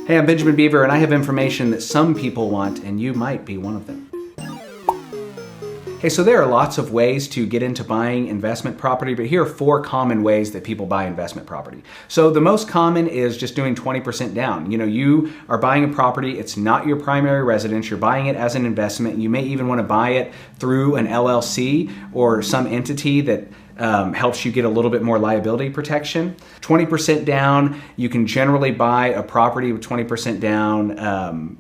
Hey, I'm Benjamin Beaver, and I have information that some people want, and you might be one of them. Okay, so there are lots of ways to get into buying investment property, but here are 4 common ways that people buy investment property. So the most common is just doing 20% down. You are buying a property, it's not your primary residence, you're buying it as an investment. You may even want to buy it through an LLC or some entity that helps you get a little bit more liability protection. 20% down, you can generally buy a property with 20% down.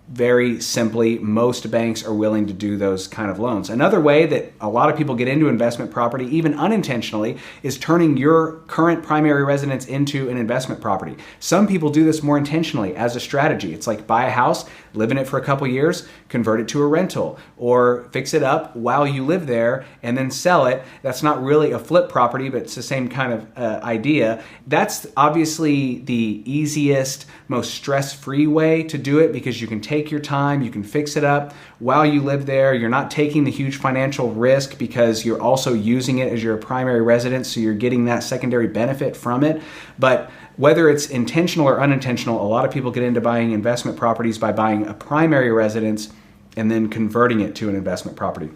Very simply, most banks are willing to do those kind of loans. Another way that a lot of people get into investment property, even unintentionally, is turning your current primary residence into an investment property. Some people do this more intentionally as a strategy. It's like buy a house, live in it for a couple years, convert it to a rental, or fix it up while you live there and then sell it. That's not really a flip property, but it's the same kind of idea. That's obviously the easiest, most stress-free way to do it because you can take your time, you can fix it up while you live there. You're not taking the huge financial risk because you're also using it as your primary residence, so you're getting that secondary benefit from it. But whether it's intentional or unintentional, a lot of people get into buying investment properties by buying a primary residence and then converting it to an investment property.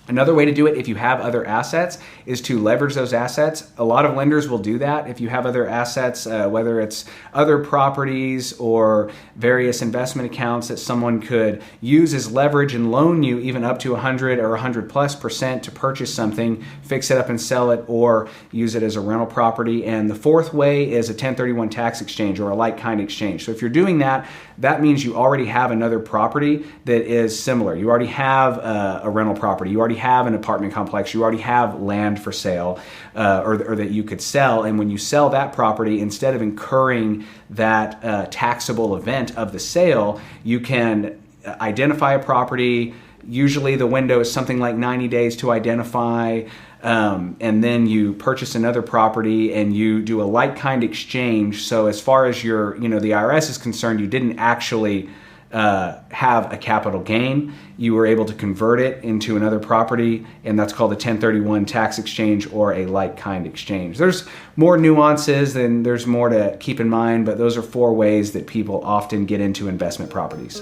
Another way to do it, if you have other assets, is to leverage those assets. A lot of lenders will do that. If you have other assets, whether it's other properties or various investment accounts that someone could use as leverage and loan you even up to 100 or 100+% to purchase something, fix it up and sell it, or use it as a rental property. And the fourth way is a 1031 tax exchange or a like-kind exchange. So if you're doing that, that means you already have another property that is similar. You already have a rental property. You already have an apartment complex. You already have land for sale or that you could sell. And when you sell that property, instead of incurring that taxable event of the sale, you can identify a property. Usually the window is something like 90 days to identify. And then you purchase another property and you do a like-kind exchange. So as far as the IRS is concerned, you didn't actually have a capital gain. You were able to convert it into another property, and that's called a 1031 tax exchange or a like-kind exchange. There's more nuances and there's more to keep in mind, but those are 4 ways that people often get into investment properties.